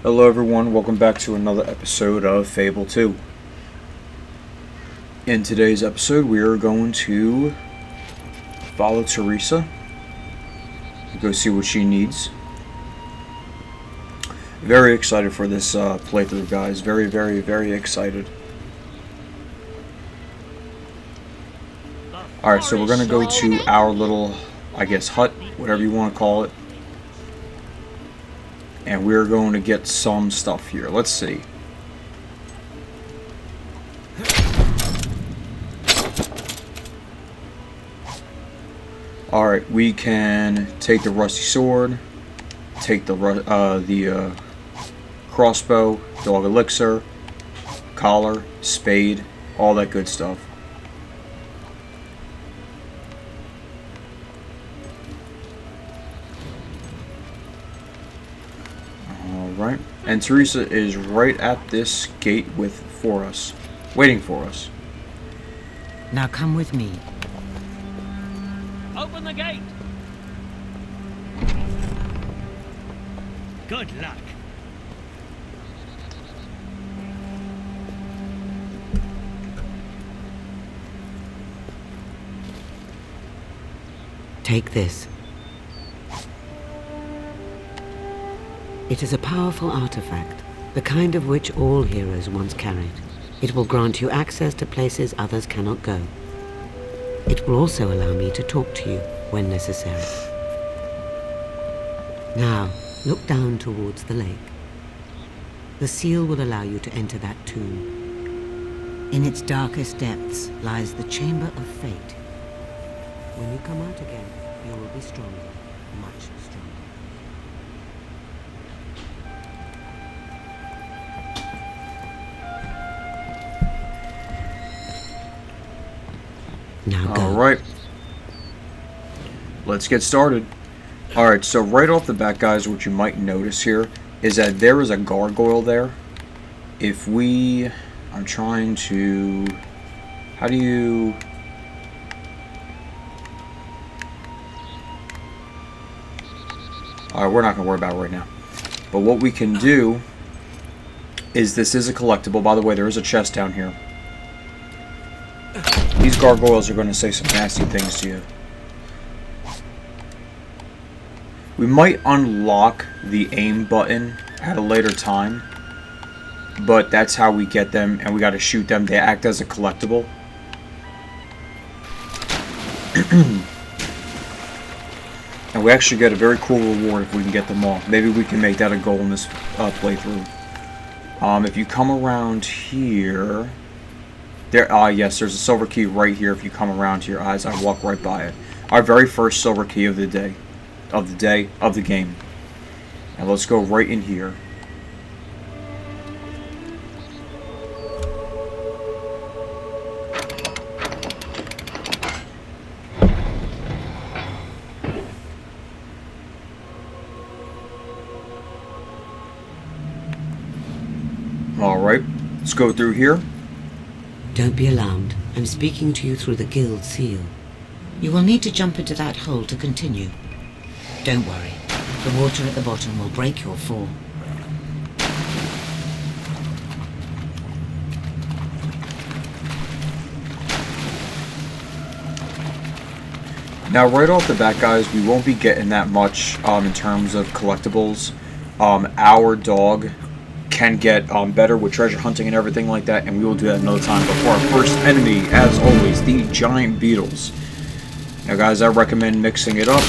Hello everyone, welcome back to another episode of Fable 2. In today's episode, we are going to follow Theresa, go see what she needs. Very excited for this playthrough, guys. Very excited. Alright, so we're going to go to our little, I guess, hut, whatever you want to call it. And we're going to get some stuff here. Let's see. Alright, we can take the rusty sword, take the crossbow, dog elixir, collar, spade, all that good stuff. Alright, and Theresa is right at this gate waiting for us. Now come with me. Open the gate! Good luck. Take this. It is a powerful artifact, the kind of which all heroes once carried. It will grant you access to places others cannot go. It will also allow me to talk to you when necessary. Now, look down towards the lake. The seal will allow you to enter that tomb. In its darkest depths lies the Chamber of Fate. When you come out again, you will be stronger, much stronger. Now go. Alright. Let's get started. Alright, so right off the bat, guys, what you might notice here is that there is a gargoyle there. If we... I'm trying to... How do you... Alright, we're not going to worry about it right now. But what we can do is this is a collectible. By the way, there is a chest down here. These gargoyles are going to say some nasty things to you. We might unlock the aim button at a later time, but that's how we get them, and we got to shoot them. They act as a collectible. And we actually get a very cool reward if we can get them all. Maybe we can make that a goal in this playthrough. If you come around here... yes, there's a silver key right here if you come around here as I walk right by it. Our very first silver key of the day. Of the game. And let's go right in here. Alright, let's go through here. Don't be alarmed. I'm speaking to you through the guild seal. You will need to jump into that hole to continue. Don't worry. The water at the bottom will break your fall. Now, right off the bat, guys, we won't be getting that much in terms of collectibles. Our dog can get better with treasure hunting and everything like that, and we will do that another time. But for our first enemy, as always, the giant beetles. Now, guys, I recommend mixing it up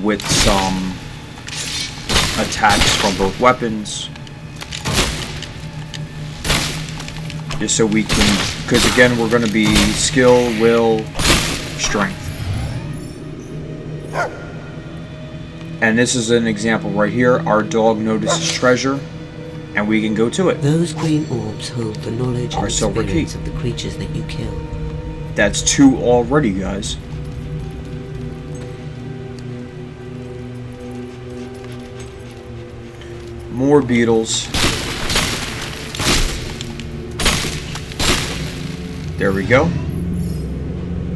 with some attacks from both weapons, just so we can, because again, we're going to be skill, will, strength. And this is an example right here. Our dog notices treasure, and we can go to it. Those green orbs hold the knowledge and experience of the creatures that you kill. That's 2 already, guys. More beetles. There we go.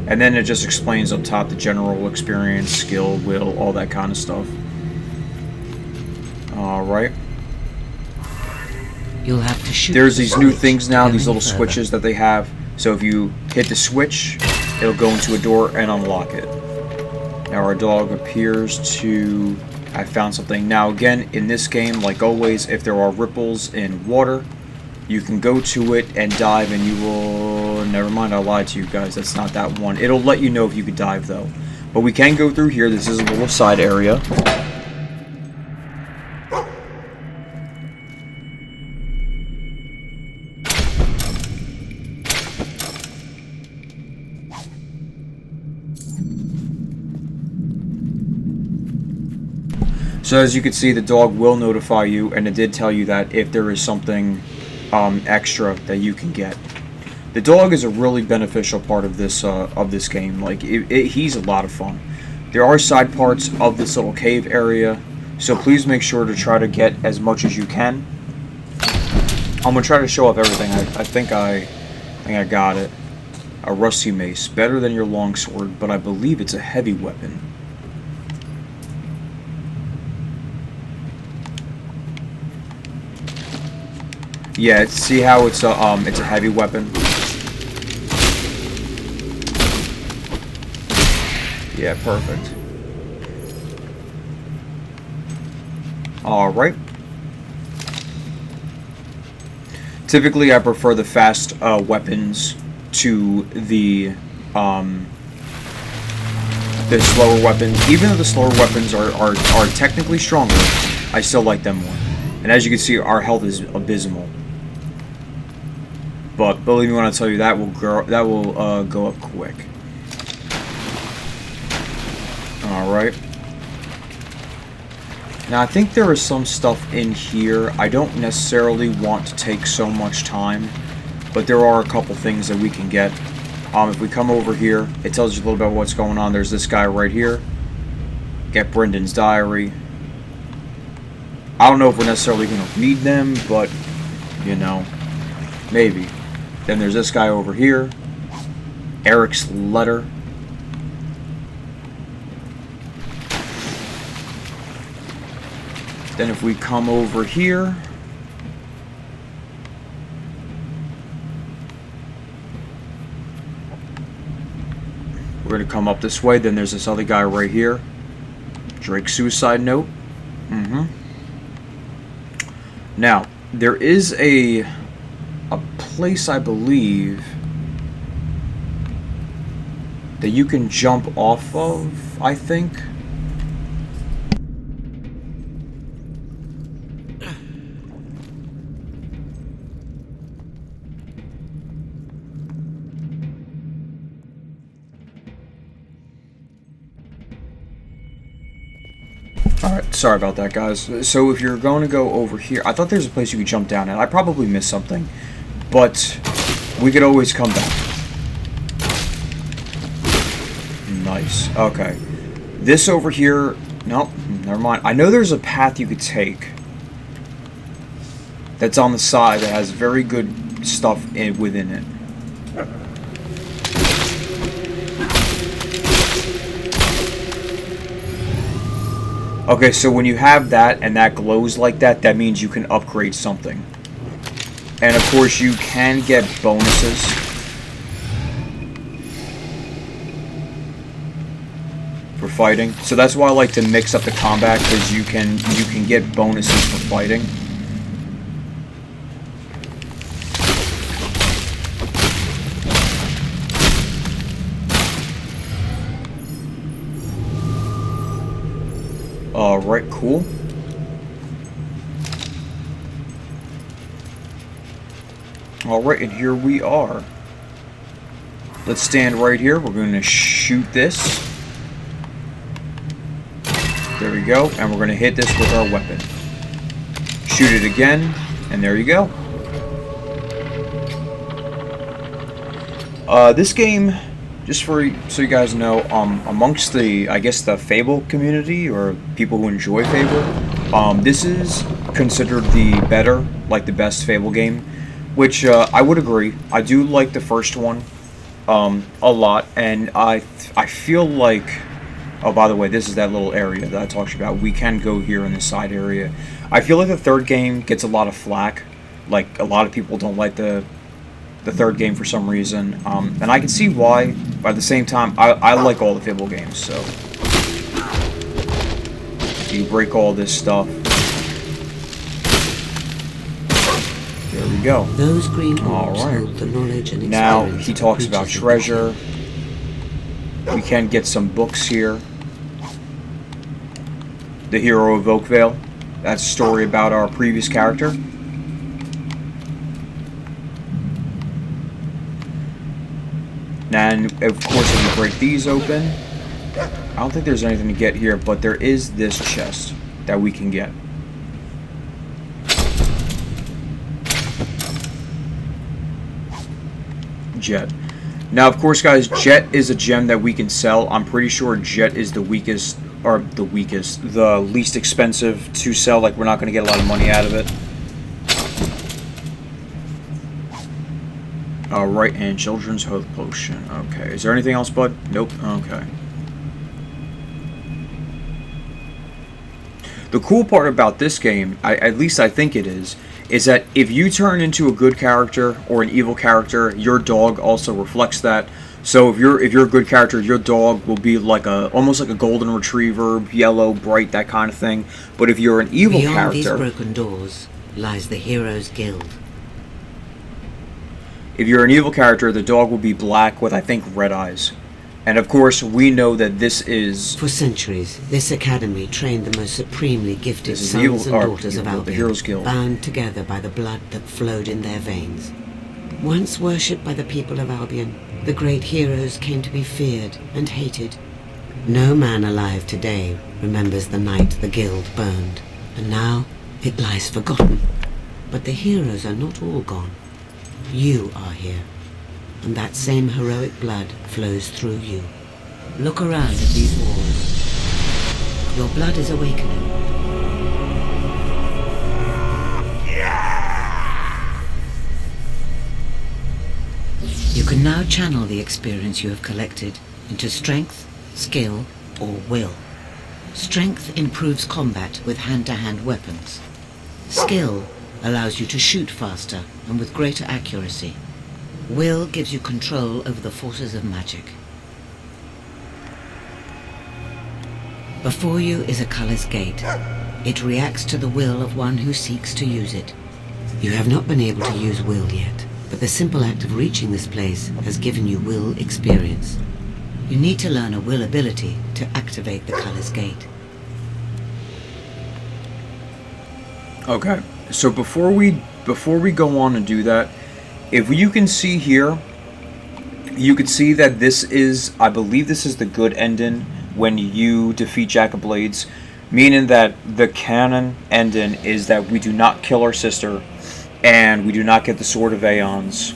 And then it just explains up top the general experience, skill, will, all that kind of stuff. Alright. You'll have to shoot. There's the these new switch things to now, go these any little further. switches that they have. So if you hit the switch, it'll go into a door and unlock it. Now our dog appears to have found something. Now again, in this game, like always, if there are ripples in water, you can go to it and dive and you will... Never mind, I lied to you guys. That's not that one. It'll let you know if you could dive though. But we can go through here. This is a little side area. So as you can see, the dog will notify you, and it did tell you that if there is something extra that you can get. The dog is a really beneficial part of this game. Like he's a lot of fun. There are side parts of this little cave area, so please make sure to try to get as much as you can. I'm gonna try to show off everything. I think I got it. A rusty mace, better than your longsword, but I believe it's a heavy weapon. Yeah, see how it's a heavy weapon? Yeah, perfect. Alright. Typically, I prefer the fast weapons to the slower weapons. Even though the slower weapons are technically stronger, I still like them more. And as you can see, our health is abysmal. But believe me when I tell you, that will go up quick. Alright. Now I think there is some stuff in here. I don't necessarily want to take so much time, but there are a couple things that we can get. If we come over here, it tells you a little bit about what's going on. There's this guy right here. Get Brendan's diary. I don't know if we're necessarily going to read them, but, you know, maybe. Then there's this guy over here. Eric's letter. Then if we come over here, we're going to come up this way. Then there's this other guy right here. Drake's suicide note. Now, there is a place, I believe, that you can jump off of, I think. Alright, sorry about that, guys. So if you're going to go over here, I thought there's a place you could jump down at. I probably missed something, but we could always come back. Nice. Okay. This over here... Nope, never mind. I know there's a path you could take that's on the side that has very good stuff within it. Okay, so when you have that and that glows like that, that means you can upgrade something. And of course you can get bonuses. For fighting. So that's why I like to mix up the combat, because you can get bonuses for fighting. Alright, cool. Alright, and here we are. Let's stand right here. We're going to shoot this. There we go. And we're going to hit this with our weapon. Shoot it again. And there you go. This game... Just so you guys know, amongst the, I guess, the Fable community, or people who enjoy Fable, this is considered the better, like the best Fable game, which I would agree. I do like the first one a lot, and I feel like, oh, by the way, this is that little area that I talked about. We can go here in the side area. I feel like the third game gets a lot of flack Like, a lot of people don't like the third game for some reason, and I can see why, but at the same time, I like all the Fable games, so you break all this stuff. There we go. Those green orbs All right. hold the knowledge and Now, experience he of talks about creatures of the treasure. We can get some books here. The Hero of Oakvale. That's a story about our previous character. And, of course, if you break these open, I don't think there's anything to get here, but there is this chest that we can get. Jet. Now, of course, guys, Jet is a gem that we can sell. I'm pretty sure Jet is the weakest, or the least expensive to sell. Like, we're not going to get a lot of money out of it. Alright, and Children's Health Potion. Okay, is there anything else, bud? Nope. Okay. The cool part about this game, at least I think it is that if you turn into a good character or an evil character, your dog also reflects that. So if you're a good character, your dog will be like almost like a golden retriever, yellow, bright, that kind of thing. But if you're an evil Beyond character, these broken doors lies the Heroes Guild. If you're an evil character, the dog will be black with, I think, red eyes. And of course, we know that this is... For centuries, this academy trained the most supremely gifted sons evil, and daughters of the Albion, Heroes Guild. bound together by the blood that flowed in their veins. Once worshipped by the people of Albion, the great heroes came to be feared and hated. No man alive today remembers the night the guild burned, and now it lies forgotten. But the heroes are not all gone. You are here, and that same heroic blood flows through you. Look around at these walls. Your blood is awakening. You can now channel the experience you have collected into strength, skill, or will. Strength improves combat with hand-to-hand weapons. Skill allows you to shoot faster and with greater accuracy. Will gives you control over the forces of magic. Before you is a color's gate. It reacts to the will of one who seeks to use it. You have not been able to use will yet, but the simple act of reaching this place has given you will experience. You need to learn a will ability to activate the color's gate. Okay, so before we go on and do that, if you can see here, you can see that this is, I believe this is the good ending when you defeat Jack of Blades, meaning that the canon ending is that we do not kill our sister, and we do not get the Sword of Aeons,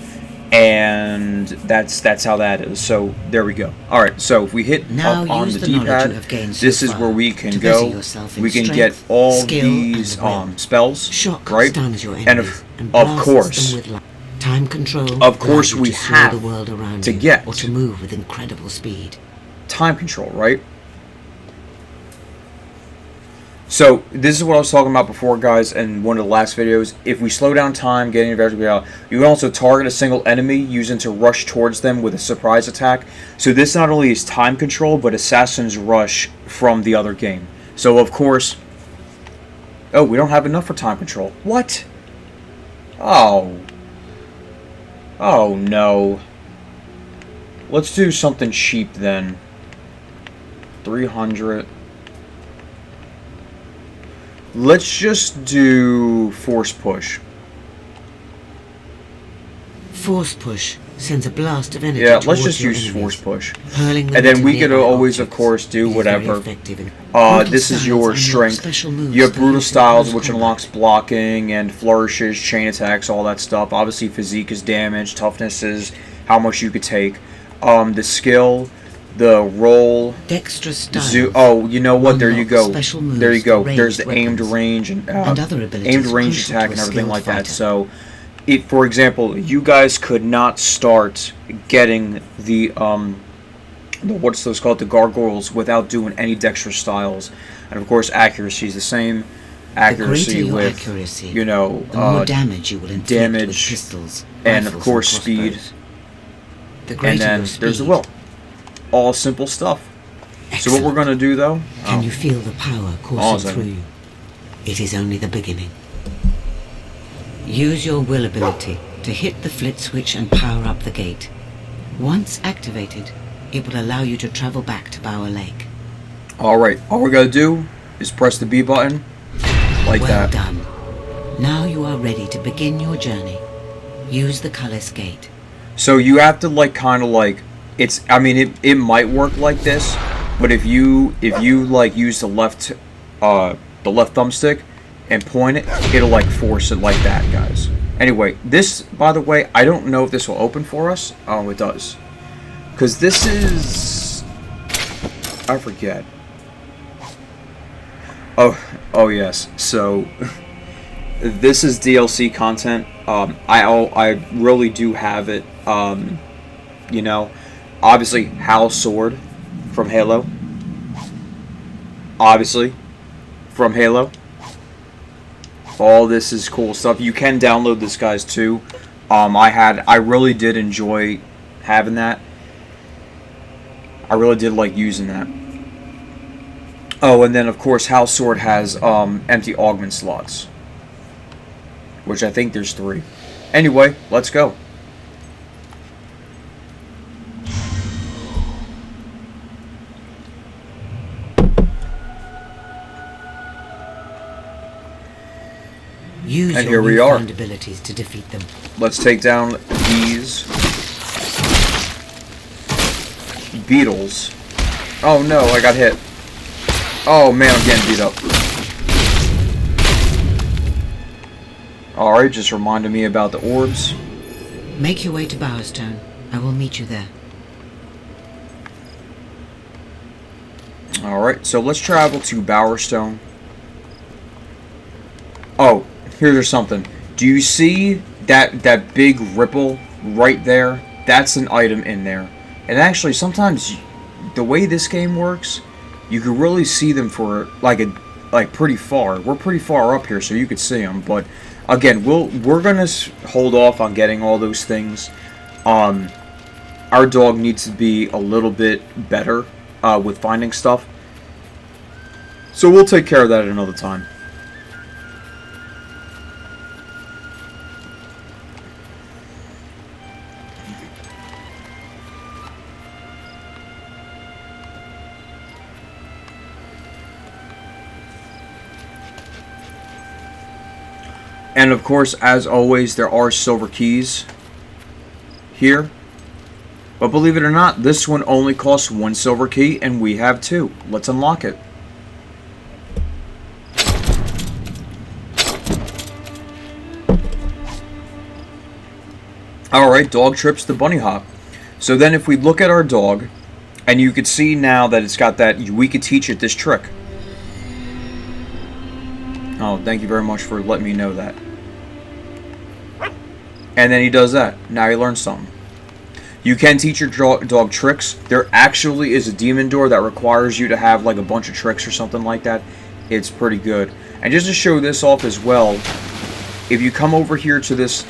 and that's how that is. So there we go. All right, so if we hit now up on the D-pad, this is where we can go. We can get all these spells, Shock right? stuns your And enemies of course, them with light. Time control. Of course, allows you we to see have the world around to you, get or to move with incredible speed. time control, right? So this is what I was talking about before, guys, in one of the last videos. If we slow down time, getting advantage out, you can also target a single enemy using to rush towards them with a surprise attack. So this not only is time control, but Assassin's Rush from the other game. So of course, oh, we don't have enough for time control. What? Oh no. Let's do something cheap then. 300. Let's just do Force Push. Force Push sends a blast of energy. Yeah, let's towards just your use enemies, Force Push. hurling them And then into we could nearby always, of objects. course, do It is very whatever. effective in brutal This is styles your unlock strength. special moves You have that brutal use styles, close which combat. unlocks blocking and flourishes, chain attacks, all that stuff. Obviously, physique is damage, toughness is how much you could take. The skill, the roll, Dexterous styles. oh, you know what? There you unlock go. special moves There you go. for There's the ranged aimed weapons. range and other abilities aimed range crucial attack to and a everything skilled like that. fighter. So, for example, you guys could not start getting the what's those called, the gargoyles, without doing any dexterous styles, and of course accuracy is the same. accuracy your with, accuracy, you know, the more damage you will inflict with damage, pistols, and of rifles, course and speed. crossbows. The And greater then your speed, there's the will. All simple stuff. So what we're excellent. gonna do though? Can you feel the power coursing through you? It is only the beginning. Use your will ability to hit the flit switch and power up the gate. Once activated, it will allow you to travel back to Bower Lake. Alright, all we're gonna do is press the B button, like Well that. done. Now you are ready to begin your journey. Use the Cullis gate. So you have to like kind of like, it's, I mean it might work like this, but if you like use the left thumbstick and point it, it'll like force it like that, guys. Anyway, this, by the way, I don't know if this will open for us. Oh, it does. Because this is, I forget. Oh yes. So this is DLC content. I really do have it. You know, obviously Hal's sword from Halo. Obviously from Halo. All this is cool stuff. You can download this, guys, too. I really did enjoy having that. I really did like using that. Oh, and then of course Hal's sword has empty augment slots, which I think there's 3. Anyway, let's go. Use And your here we are. newfound abilities to defeat them. Let's take down these beetles. Oh no, I got hit. Oh man, I'm getting beat up. Alright, just reminded me about the orbs. Make your way to Bowerstone. I will meet you there. Alright, so let's travel to Bowerstone. Oh, here's something. Do you see that big ripple right there? That's an item in there. And actually, sometimes the way this game works, you can really see them for like pretty far. We're pretty far up here, so you could see them. But again, we're gonna hold off on getting all those things. Our dog needs to be a little bit better with finding stuff, so we'll take care of that at another time. And of course, as always, there are silver keys here. But believe it or not, this one only costs 1 silver key, and we have 2. Let's unlock it. Alright, dog trips to bunny hop. So then if we look at our dog, and you could see now that it's got that, we could teach it this trick. Oh, thank you very much for letting me know that. And then he does that. Now he learns something. You can teach your dog tricks. There actually is a demon door that requires you to have like a bunch of tricks or something like that. It's pretty good. And just to show this off as well, if you come over here to this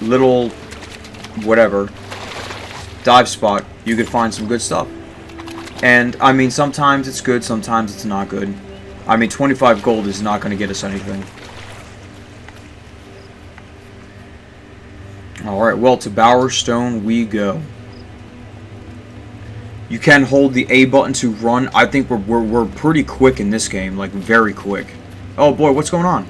little, whatever, dive spot, you could find some good stuff. And, I mean, sometimes it's good, sometimes it's not good. I mean, 25 gold is not going to get us anything. Alright, well, to Bowerstone we go. You can hold the A button to run. I think we're pretty quick in this game, like very quick. Oh boy, what's going on?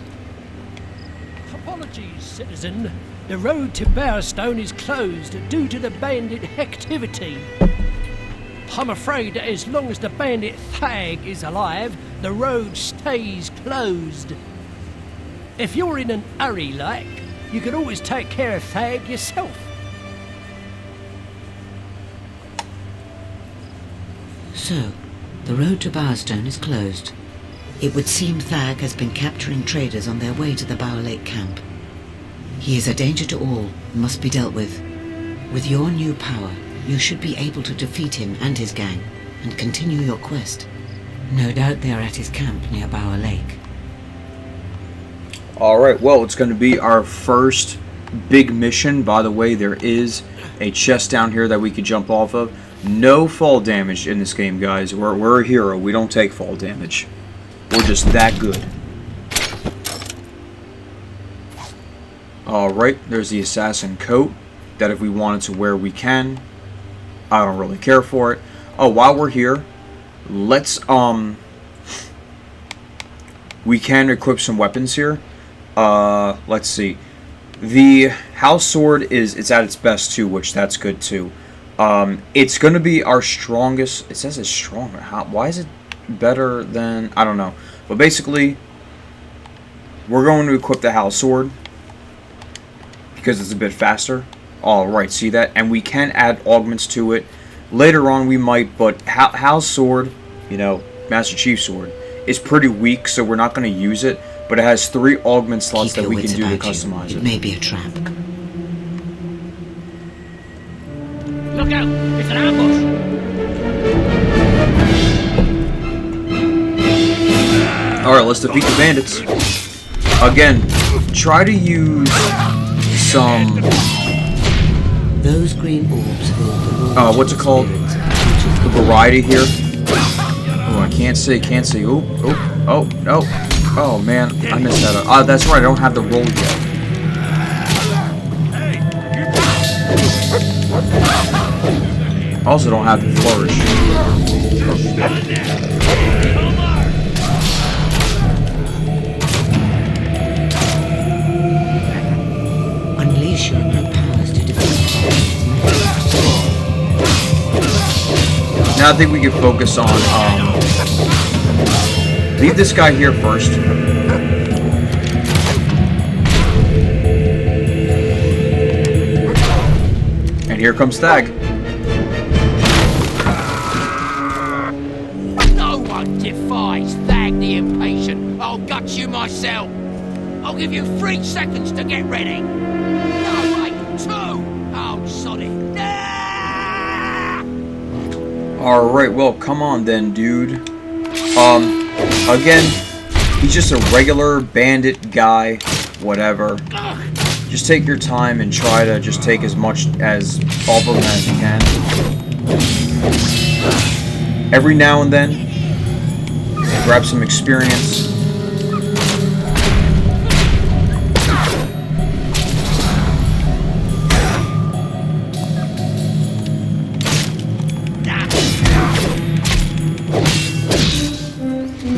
Apologies, citizen. The road to Bowerstone is closed due to the bandit activity. I'm afraid that as long as the bandit Thag is alive, the road stays closed. If you're in an hurry like, you can always take care of Thag yourself. So, the road to Bowerstone is closed. It would seem Thag has been capturing traders on their way to the Bower Lake camp. He is a danger to all and must be dealt with. With your new power, you should be able to defeat him and his gang and continue your quest. No doubt they are at his camp near Bower Lake. Alright, well, it's going to be our first big mission. By the way, there is a chest down here that we could jump off of. No fall damage in this game, guys. We're a hero. We don't take fall damage. We're just that good. Alright, there's the assassin coat that if we wanted to wear, we can. I don't really care for it. Oh, while we're here, let's, we can equip some weapons here. Let's see. The house sword it's at its best too, which that's good too. It's going to be our strongest. It says it's stronger. Why is it better than... I don't know. But basically, we're going to equip the house sword because it's a bit faster. Alright, see that? And we can add augments to it. Later on we might, but house sword, you know, Master Chief sword, is pretty weak, so we're not going to use it. But it has 3 augment slots that we can do to customize it. It may be a trap. Look out! It's an ambush! Alright, let's defeat the bandits. Again, try to use some... Those green orbs hold the what's it called? The variety here. Oh, I can't see. Oh, no. Oh, man, I missed that. Ah, that's right, I don't have the roll yet. I also don't have the flourish. Unleash your new powers to defeat. Now I think we can focus on, leave this guy here first. And here comes Thag. No one defies Thag the Impatient. I'll gut you myself. I'll give you 3 seconds to get ready. No, wait, 2. Oh, sod it. Alright, well, come on then, dude. Again, he's just a regular bandit guy, whatever. Just take your time and try to just take as much as off of him as you can. Every now and then, grab some experience.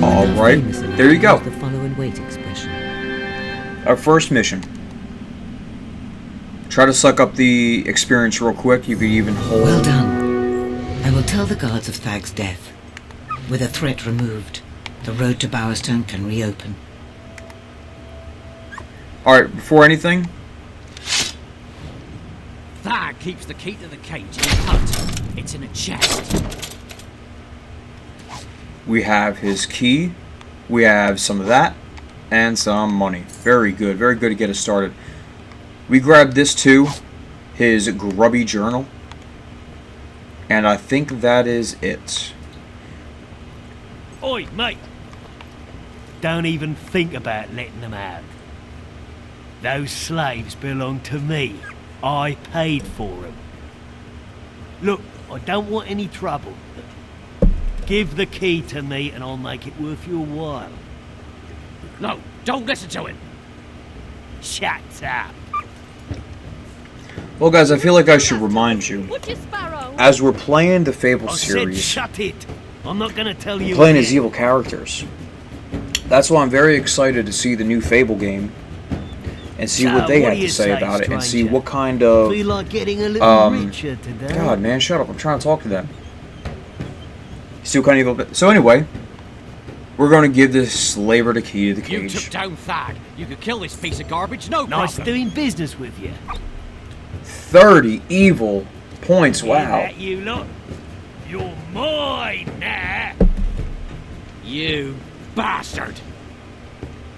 Alright, there you go. The follow and wait expression. Our first mission. Try to suck up the experience real quick. You could even hold... Well done. I will tell the guards of Thag's death. With a threat removed, the road to Bowerstone can reopen. Alright, before anything... Thag keeps the key to the cage in the hut. It's in a chest. We have his key. We have some of that. And some money. Very good. Very good to get us started. We grabbed this too. His grubby journal. And I think that is it. Oi, mate. Don't even think about letting them out. Those slaves belong to me. I paid for them. Look, I don't want any trouble. Give the key to me and I'll make it worth your while. No, don't listen to him. Shut up. Well, guys, I feel like I should remind you, Would you, Sparrow? as we're playing the Fable I said series, shut it. I'm not going to tell you playing again. as evil characters. That's why I'm very excited to see the new Fable game and see So, what they what have do to you say say, about it and see stranger? what kind of... Feel like getting a little richer today. God, man, shut up. I'm trying to talk to them. See what kind of evil... So anyway, we're going to give this slaver the key to the You cage. took down Thag. You could kill this piece of garbage, no Nice problem. doing business with you. 30 evil points, Hear wow. that, you lot? You're mine now. You bastard.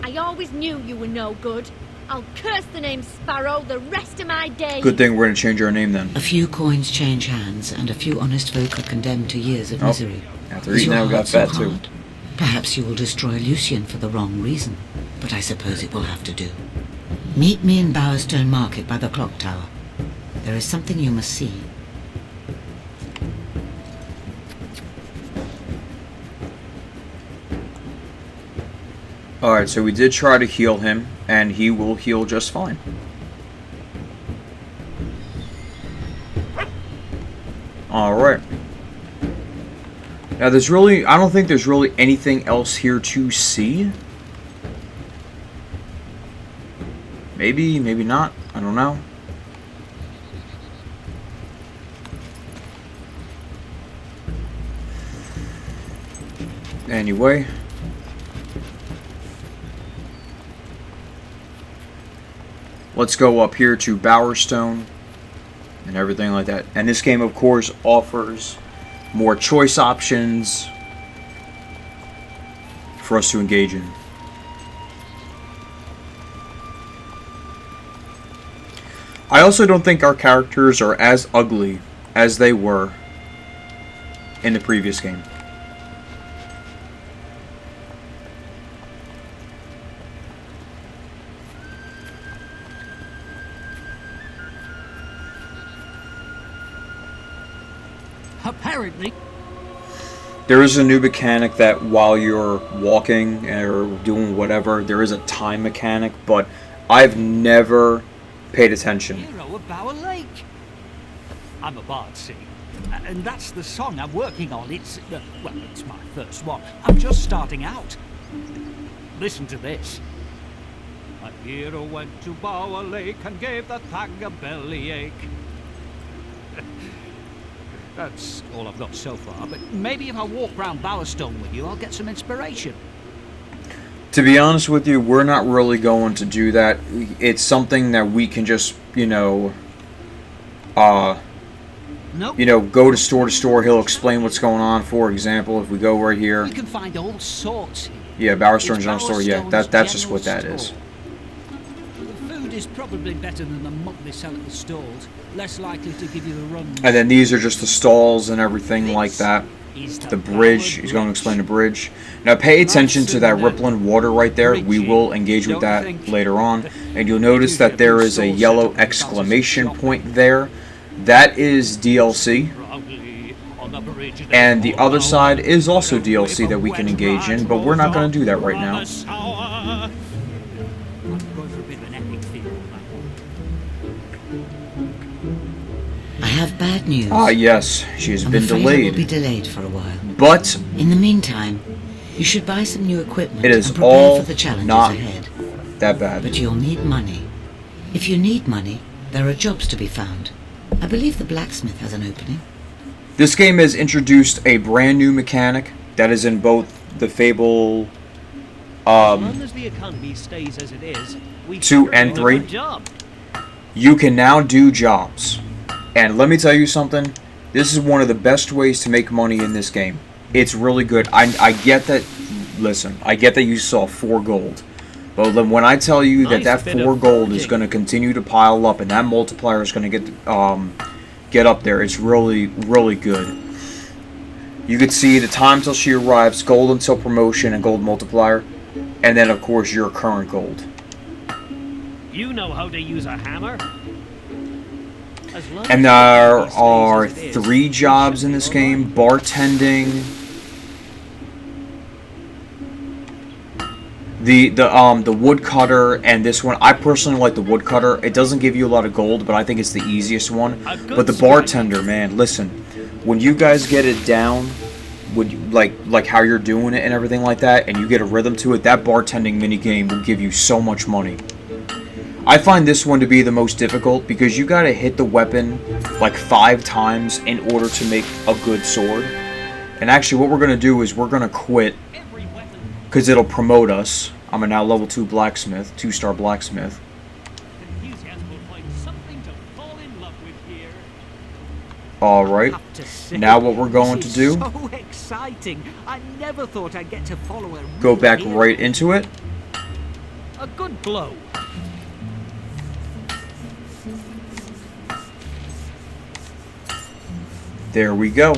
I always knew you were no good. I'll curse the name Sparrow the rest of my days. Good thing we're going to change our name then. A few coins change hands, and a few honest folk are condemned to years of Oh, misery. after Is eating your that, we got heart so fat too. hard? Perhaps you will destroy Lucien for the wrong reason. but I suppose it will have to do. Meet me in Bowerstone Market by the clock tower. There is something you must see. Alright, so we did try to heal him, and he will heal just fine. Alright. Now there's really, I don't think there's really anything else here to see. Maybe, maybe not. I don't know. Anyway. Let's go up here to Bowerstone and everything like that. And this game, of course, offers more choice options for us to engage in. I also don't think our characters are as ugly as they were in the previous game. Apparently. There is a new mechanic that while you're walking or doing whatever, there is a time mechanic, but I've never paid attention. Hero of Bower Lake. I'm a bard, see, and that's the song I'm working on. It's, well, it's my first one. I'm just starting out. Listen to this. A hero went to Bower Lake and gave the Thag a bellyache. That's all I've got so far, but maybe if I walk round Bowerstone with you, I'll get some inspiration. To be honest with you, we're not really going to do that. It's something that we can just, Nope. Go to store. He'll explain what's going on. For example, if we go right here. We can find all sorts here. Yeah, Bowerstone General Store. Yeah, Bowerstone's that's just what general that is. store. The food is probably better than the muck they sell at the stalls. Less likely to give you the runs. And then these are just the stalls and everything like that. The bridge. He's going to explain the bridge. Now pay attention to that rippling water right there. We will engage with that later on. And you'll notice that there is a yellow exclamation point there. That is DLC. And the other side is also DLC that we can engage in, but we're not going to do that right now. I have bad news. Ah, yes. She has been I'm afraid delayed. It will be delayed for a while. But In the meantime, you should buy some new equipment it is and prepare all for the challenges not ahead. that bad. But you'll need money. If you need money, there are jobs to be found. I believe the blacksmith has an opening. This game has introduced a brand new mechanic that is in both the Fable As long as the economy stays as it is, we 2 sure and do a 3. good job. You can now do jobs. And let me tell you something. This is one of the best ways to make money in this game. It's really good. I get that. Listen, I get that you saw 4 gold. But when I tell you that Nice that bit 4 of gold is foraging. going to continue to pile up and that multiplier is going to get up there, it's really, really good. You could see the time till she arrives, gold until promotion and gold multiplier. And then, of course, your current gold. You know how to use a hammer. As long And as there the economy stays are as it is, 3 we jobs should in be this all game. right. Bartending. The woodcutter and this one. I personally like the woodcutter. It doesn't give you a lot of gold, but I think it's the easiest one. A good But the strategy. bartender, man, listen. When you guys get it down, would you, like how you're doing it and everything like that, and you get a rhythm to it, that bartending minigame will give you so much money. I find this one to be the most difficult because you gotta hit the weapon like 5 times in order to make a good sword. And actually what we're gonna do is we're gonna quit Every weapon because it'll promote us. I'm a now level 2 blacksmith, 2-star blacksmith. enthusiasm will find something to fall in love with here. Alright, Have to say, now what we're going to this do, is so exciting. I never thought I'd get to follow a go real back hero. right into it. A good blow. There we go.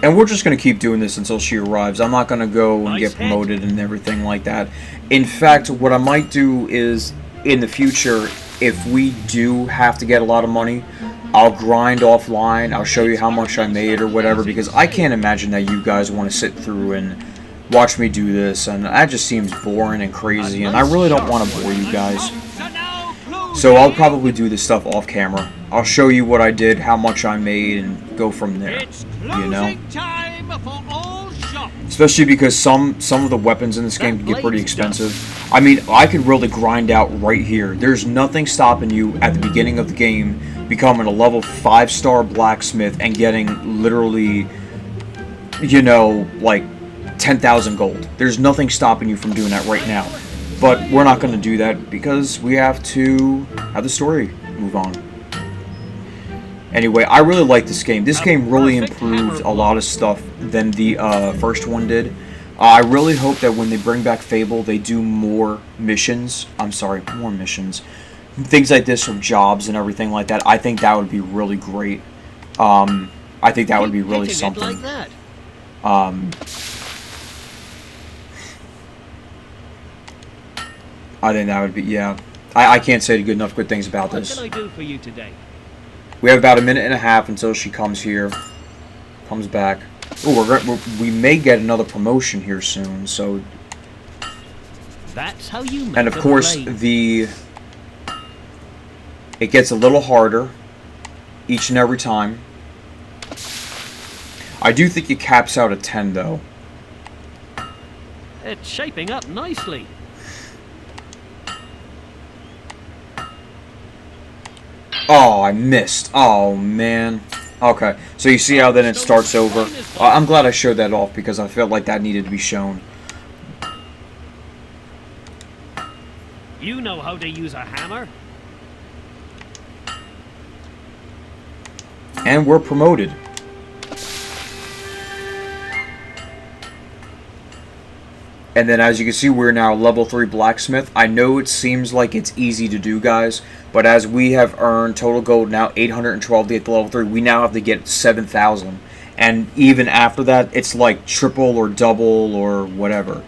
And we're just going to keep doing this until she arrives. I'm not going to go and Nice get head. promoted and everything like that. In fact, what I might do is, in the future, if we do have to get a lot of money, I'll grind offline. I'll show you how much I made or whatever, because I can't imagine that you guys want to sit through and watch me do this, and that just seems boring and crazy, and I really don't want to bore you guys. So I'll probably do this stuff off camera. I'll show you what I did, how much I made, and go from there. You know? Especially because some of the weapons in this game can get pretty expensive. I mean, I could really grind out right here. There's nothing stopping you at the beginning of the game becoming a level 5-star blacksmith and getting literally, you know, like 10,000 gold. There's nothing stopping you from doing that right now. But we're not going to do that because we have to have the story move on. Anyway, I really like this game. This game really improved a lot of stuff than the first one did. I really hope that when they bring back Fable, they do more missions. I'm sorry, more missions. Things like this from jobs and everything like that. I think that would be really great. I think that would be really something. Like that. I think that would be, yeah. I can't say good enough good things about What this. can I do for you today? We have about a minute and a half until she comes here. Comes back. Oh, we may get another promotion here soon, so... That's how you make And of a course, blade. it gets a little harder each and every time. I do think it caps out at 10, though. It's shaping up nicely. Oh, I missed. Oh, man. Okay, so you see how then it starts over. I'm glad I showed that off because I felt like that needed to be shown. You know how to use a hammer? And we're promoted. And then as you can see, we're now level 3 blacksmith. I know it seems like it's easy to do, guys, but as we have earned total gold now 812 to get to level 3, we now have to get 7,000. And even after that, it's like triple or double or whatever,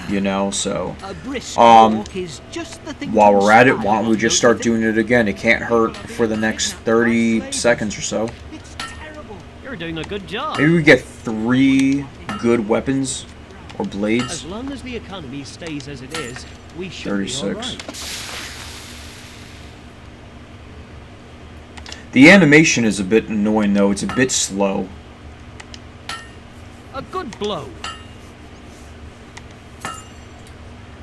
you know, so... A brisk walk is just the thing While to we're at it, inspire why don't we one, just don't start you doing it again? It can't hurt for the next 30 seconds or so. It's terrible. You're doing a good job. Maybe we get 3 good weapons or blades. As long as the economy stays as it is, we should 36. be all right. The animation is a bit annoying, though. It's a bit slow. A good blow.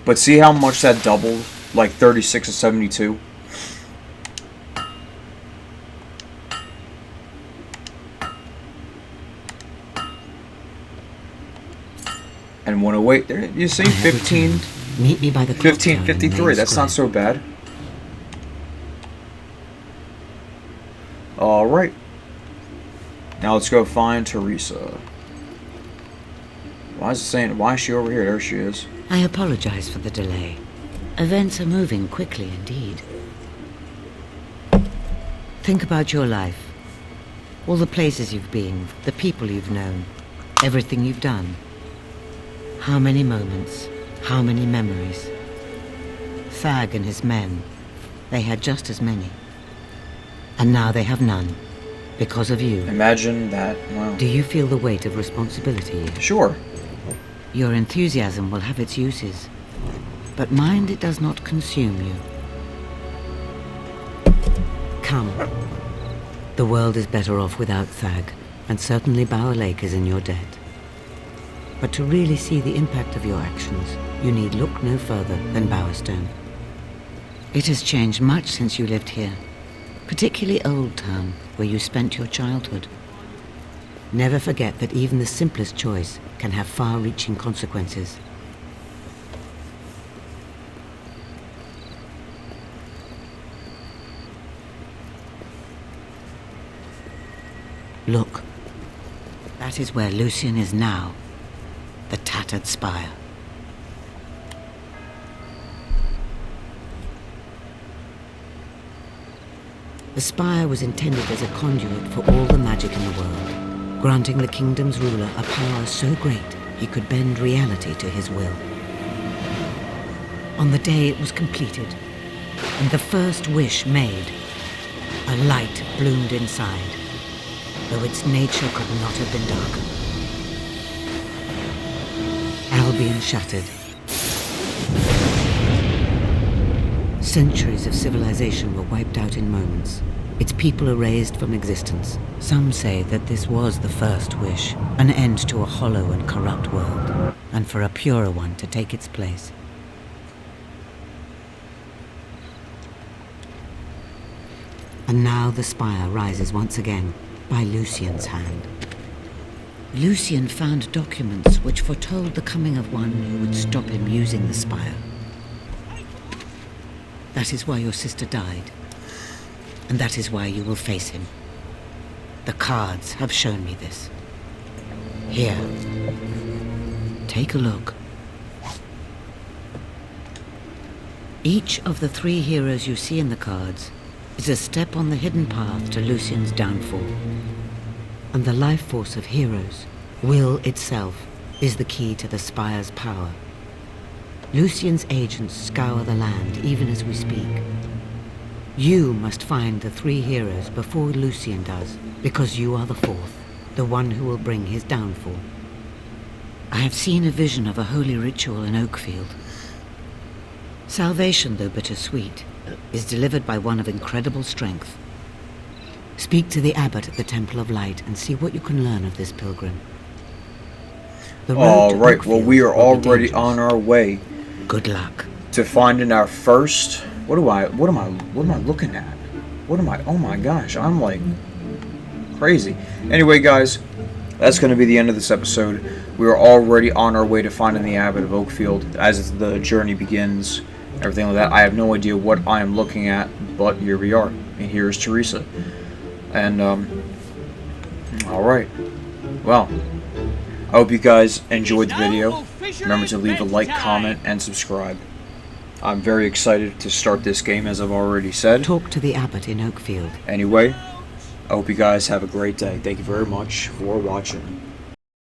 But see how much that doubled? Like 36 to 72? And 108 there. You see, I have 15, returned. Meet me by the clock tower in 1553. Main That's not Square. so bad. Alright. Now let's go find Theresa. Why is it saying, why is she over here? There she is. I apologize for the delay. Events are moving quickly indeed. Think about your life. All the places you've been, the people you've known, everything you've done. How many moments, how many memories. Thag and his men, they had just as many. And now they have none, because of you. Imagine that. Wow. Do you feel the weight of responsibility yet? Sure. Your enthusiasm will have its uses, but mind it does not consume you. Come. The world is better off without Thag, and certainly Bower Lake is in your debt. But to really see the impact of your actions, you need look no further than Bowerstone. It has changed much since you lived here, particularly Old Town, where you spent your childhood. Never forget that even the simplest choice can have far-reaching consequences. Look, that is where Lucien is now, the Tattered Spire. The spire was intended as a conduit for all the magic in the world. granting the kingdom's ruler a power so great he could bend reality to his will. On the day it was completed, and the first wish made, a light bloomed inside, though its nature could not have been darker. Albion shattered. Centuries of civilization were wiped out in moments, its people erased from existence. Some say that this was the first wish, an end to a hollow and corrupt world, and for a purer one to take its place. And now the spire rises once again, by Lucien's hand. Lucien found documents which foretold the coming of one who would stop him using the spire. That is why your sister died, and that is why you will face him. The cards have shown me this. Here, take a look. Each of the 3 heroes you see in the cards is a step on the hidden path to Lucien's downfall. And the life force of heroes, will itself, is the key to the Spire's power. Lucien's agents scour the land even as we speak. You must find the 3 heroes before Lucien does, because you are the 4th, the one who will bring his downfall. I have seen a vision of a holy ritual in Oakfield. Salvation, though bittersweet, is delivered by one of incredible strength. Speak to the abbot at the Temple of Light and see what you can learn of this pilgrim. Alright, well, we are already on our way. Good luck. To finding our first... What am I looking at? Oh my gosh, I'm like crazy. Anyway, guys, that's going to be the end of this episode. We are already on our way to finding the abbot of Oakfield as the journey begins. Everything like that. I have no idea what I am looking at, but here we are. And here is Theresa. And, alright. Well, I hope you guys enjoyed the video. Remember to leave a like, comment, and subscribe. I'm very excited to start this game, as I've already said. Talk to the abbot in Oakfield. Anyway, I hope you guys have a great day. Thank you very much for watching.